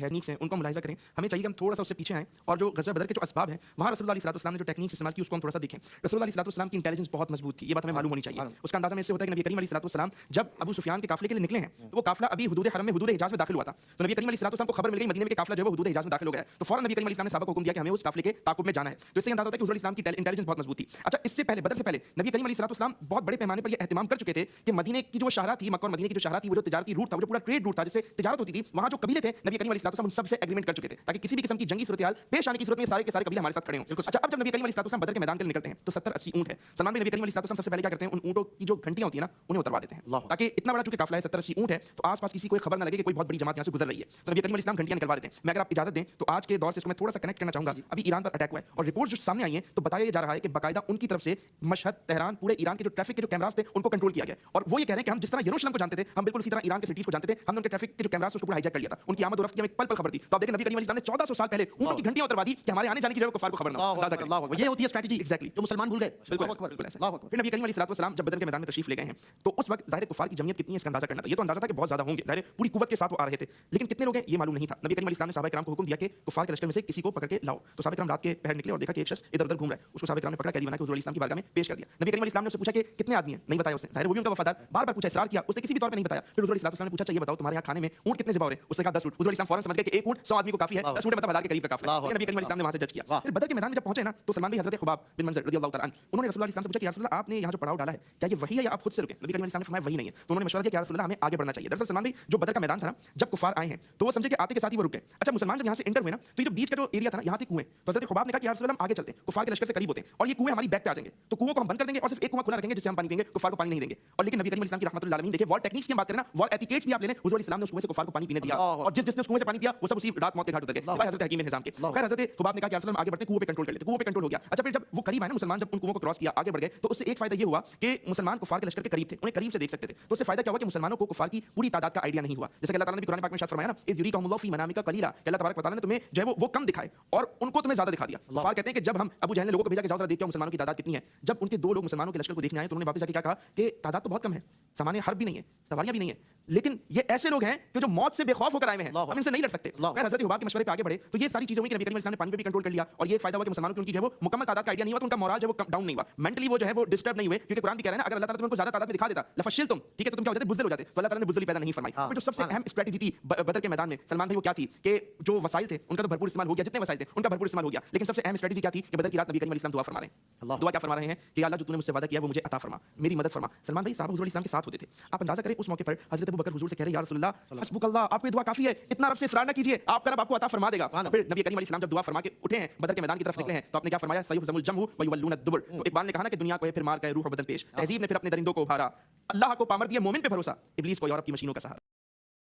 Techniques हैं उनको मुलाहिजा करें, हमें चाहिए कि हम थोड़ा सा उससे पीछे आएँ और जो ग़ज़वा बदर के जो असबाब हैं वहाँ रसूलुल्लाह सल्लल्लाहु अलैहि वसल्लम ने जो टेक्निक्स इस्तेमाल की उसको हम थोड़ा सा देखें। रसूलुल्लाह सल्लल्लाहु अलैहि वसल्लम की इंटेलिजेंस बहुत मजबूत थी, ये बात हमें मालूम होनी चाहिए। उसका अंदाज़ा में इससे होता है कि नबी करीम अलैहि सल्लल्लाहु अलैहि वसल्लम जब अबू सुफियान के काफ़िले के लिए निकले हैं तो वो काफ़िला अभी हुदूद हरम में हुदूद हिजाज़ में दाखिल हुआ था। तो नबी करीम अलैहि सल्लल्लाहु अलैहि वसल्लम को खबर मिल गई मदीने में कि काफ़िला जो है वो हुदूद हिजाज़ में दाखिल हो गया है। तो फौरन नबी करीम अलैहि सल्लल्लाहु अलैहि वसल्लम ने सहाबा को हुक्म दिया कि हमें उस काफ़िले के ताक़ुब में जाना है। तो इससे अंदाज़ा होता है कि हुज़ूर इस्लाम की इंटेलिजेंस बहुत मजबूत थी। अच्छा, इससे पहले बदर से पहले नबी करीम अलैहि सल्लल्लाहु अलैहि वसल्लम बहुत बड़े पैमाने पर ये एहतिमाम कर चुके थे कि मदीने की जो शाहरा थी, मक्का और मदीने की जो शाहरा थी, वो जो तिजारती रूट था, वो जो पूरा ट्रेड रूट था जिससे तिजारत होती थी, वहाँ जो कबीले थे नबी करीम अलैहि सल्लल्लाहु अलैहि वसल्लम उन सब से एग्रीमेंट कर चुके थे ताकि किसी भी किस्म की जंगी सूरत-ए-हाल पेश आने की सूरत में सारे के सारे कबीले हमारे साथ खड़े हों। अच्छा, अब जब नबी करीम अलैहि सल्लल्लाहु अलैहि वसल्लम बदर के मैदान के लिए निकलते हैं तो 70-80 ऊँट है। सलमान भाई, नबी करीम अलैहि सल्लल्लाहु अलैहि वसल्लम सबसे पहले क्या करते हैं, उन ऊँटों की जो घंटियाँ होती है ना उन्हें उतरवा देते हैं ताकि इतना बड़ा चूंकि काफिला है 70-80 ऊँट है तो आस-पास किसी को खबर ना लगे कि कोई बहुत बड़ी जमात यहाँ से गुजर रही है। तो नबी करीम अलैहि सल्लल्लाहु अलैहि वसल्लम घंटियाँ निकलवा देते हैं। मैं अगर आप इजाजत दें तो आज के दौर से इसको मैं थोड़ा सा कनेक्ट करना चाहूंगा। अभी ईरान पर अटैक हुआ है और रिपोर्ट्स जो सामने आई हैं तो बताया जा रहा है कि बाकायदा उनकी तरफ से मशहद, तेहरान, पूरे ईरान के जो ट्रैफिक के जो कैमरास थे उनको कंट्रोल किया गया और वो ये कह रहे हैं कि हम जिस तरह यरूशलेम को जानते थे हम बिल्कुल इसी तरह ईरान के सिटीज को जानते थे, हमने उनके ट्रैफिक के जो कैमरास उसको पूरा हाईजैक कर लिया था। उनकी आमद और रफ्त की हमें एक पल खबर थी। तो आप देखें नबी करीम अलैहि सल्लल्लाहु अलैहि वसल्लम ने 1400 साल पहले ऊँटों की घंटियां उतरवा दी कि हमारे आने जाने की जगह कुफार को खबर ना हो। ये होती है स्ट्रेटजी एग्जैक्टली जो मुसलमान भूल गए। बिल्कुल ऐसा। फिर नबी करीम अलैहि सल्लल्लाहु अलैहि वसल्लम जब बदर के मैदान में तशरीफ ले गए हैं तो उस वक्त ज़ाहिर कुफार की जमीयत कितनी है इसका अंदाजा करना था। ये तो अंदाजा था कि बहुत ज्यादा होंगे, ज़ाहिर पूरी कुव्वत के साथ वो आ रहे थे, लेकिन कितने लोग हैं ये मालूम नहीं था। नबी करीम अलैहि सल्लल्लाहु अलैहि वसल्लम ने सहाबा-ए-किराम को हुक्म दिया कि कुफार के लश्कर में से किसी को पकड़ के लाओ। तो सहाबा-ए-किराम रात के पहर निकले और देखा कि एक शख्स इधर-उधर घूम रहा है। उसको सहाबा-ए-किराम ने पकड़ा, कैदी बना के हुज़ूर अलैहि सल्लम की बारगाह में पेश कर दिया। नबी करीम अलैहि सल्लम ने उससे पूछा कि कितने आदमी हैं, नहीं बताया उसने। ज़ाहिर वो भी उनका वफादार, बार-बार पूछा, इसरार किया, उसने किसी भी तौर पे नहीं बताया। फिर हुज़ूर अलैहि सल्लम ने पूछा, चाहिए बताओ तुम्हारे यहाँ खाने में ऊँट कितने ज़िबा हो रहे हैं? उसने कहा 10 ऊँट। हुज़ूर अलैहि सल्लम फौरन समझ गए कि एक ऊँट 100 आदमी को काफी है, 10 ऊँट मतलब 1000 के करीब का काफिला है। नबी करीम अलैहि सल्लम ने वहां से जज किया। फिर बदर के मैदान में जब पहुंचे ना तो सलमान भाई हज़रत खुबाब बिन मंज़र रज़ियल्लाहु तआला अन्हु उन्होंने रसूलुल्लाह सल्लल्लाहु अलैहि वसल्लम से पूछा कि या रसूल अल्लाह आपने यहाँ जो पड़ाव डाला है क्या ये वही है या आप खुद से रुके? नबी करीम अलैहि सल्लम ने फरमाया वही नहीं है। तो उन्होंने मशवरा दिया कि या रसूल अल्लाह हमें आगे बढ़ना चाहिए। दरअसल सलमान भाई जो बदर का मैदान था ना जब कुफार आए हैं तो वो समझे कि आते के साथ ही वो रुक गए। अच्छा, मुसलमान जब यहाँ से एंटर हुए ना तो ये जो बीच का जो एरिया था ना यहाँ थे कुएं। तो हज़रत खुबाब ने कहा कि या रसूल अल्लाह हम आगे चलते हैं, कुफार के लश्कर से करीब होते हैं और ये कुएं हमारी बैक पे आ जाएंगे तो कुओं को हम बंद कर देंगे और सिर्फ एक कुआं खुला रखेंगे जिससे हम पानी पिएंगे, कुफार को पानी नहीं देंगे। और लेकिन नबी करीम अलैहि सल्लम की रहमतुल्लाह अलैहि देखिए वॉर टेक्निक्स की बात करें ना, वॉर एटिकेट्स भी आप ले लें, हुज़ूर अलैहि सल्लम ने उस कुएं से कुफार को पानी पीने दिया और जिसने उस कुएं से पानी पिया वो सब उसी रात मौत के घाट उतर गए सिवाय हज़रत हकीम निज़ाम के। खैर हज़रत खुबाब ने कहा कि या रसूल अल्लाह आगे बढ़ते कुएं पे कंट्रोल कर लेते, कुएं पे कंट्रोल हो गया। अच्छा, फिर जब वो करीब आए ना मुसलमान, जब उन कुओं को क्रॉस किया आगे बढ़ गए तो उससे एक फायदा ये हुआ कि मुसलमान कुफार के लश्कर के करीब थे, उन्हें करीब से देख सकते थे। तो उससे फायदा क्या हुआ कि मुसलमानों को कुफार की पूरी तादाद का आइडिया नहीं हुआ। जैसे कि अल्लाह ताला ने भी कुरान पाक में इरशाद फरमाया ना, इज़ युरीकुमुल्लाहु फी मनामिका कलीला, कि अल्लाह तबारक व तआला ने तुम्हें जो है वो कम दिखाए और उनको तुम्हें ज्यादा दिखा दिया। कुफार कहते हैं कि जब हम अबू जहल ने लोगों को भेजा कि जाओ जरा देखो मुसलमानों की तादाद कितनी है, जब उनके दो लोग मुसलमानों के लश्कर को देखने आए तो उन्होंने वापस जाके क्या कहा कि तादाद तो बहुत कम है, सामान्य हर्ब भी नहीं है, सवारियां भी नहीं है, लेकिन ये ऐसे लोग हैं कि जो मौत से बेखौफ होकर आए हुए हैं, हम इनसे नहीं लड़ सकते। खैर हज़रत हुबाब के मशवरे पे आगे बढ़े तो ये सारी चीजें हुई कि नबी करीम अलैहि सल्लम ने पानी पे भी कंट्रोल कर लिया और ये फायदा हुआ कि मुसलमानों की उनकी जो है वो मुकम्मल तादाद का आइडिया नहीं हुआ तो उनका मोरल जो है वो डाउन नहीं हुआ, मेंटली वो जो है वो डिस्टर्ब नहीं हुए, क्योंकि कुरान भी कह रहा है ना अगर अल्लाह ताला तुम्हें ज्यादा तादाद में दिखा देता लफशिल तुम, ठीक है, तो तुम क्या हो जाते, बुज़दिल हो जाते। तो अल्लाह ताला ने बुज़दिली पैदा नहीं फरमाई। फिर जो सबसे अहम स्ट्रेटजी थी बदर के मैदान में सलमान भाई वो क्या थी कि जो वसाइल थे उनका तो भरपूर इस्तेमाल हो गया, जितने वसाइल थे उनका भरपूर इस्तेमाल हो गया, लेकिन सबसे अहम स्ट्रेटजी क्या थी कि बदर की रात नबी करीम अलैहि सल्लम दुआ फरमा रहे हैं। दुआ क्या फरमा रहे हैं कि अल्लाह जो तूने मुझसे वादा किया वो मुझे अता फरमा, मेरी मदद फरमा। सलमान भाई साहब हुज़ूर अलैहि सल्लम के साथ होते थे, आप अंदाजा करें उस मौके पर हज़रत अबू बकर हुज़ूर से कह रहे हैं या रसूल अल्लाह हस्बुकल्लाह, आपकी दुआ काफी है, इतना रब से इसरार ना कीजिए, आपका रब आपको अता फरमा देगा। फिर नबी करीम अलैहि सल्लम जब दुआ फरमा के उठे हैं बदर के मैदान की तरफ निकले हैं तो आपने क्या फरमाया, सयुहज़मुल जमउ व युवल्लून अद-दुबर। तो इकबाल ने कहा ना कि दुनिया को फिर मार के रूह और बदन पेश, तहज़ीब ने फिर अपने दरिंदों को उभारा, अल्लाह को पामर दिया मोमिन पे भरोसा, इब्लीस को यूरोप की मशीनों का सहारा।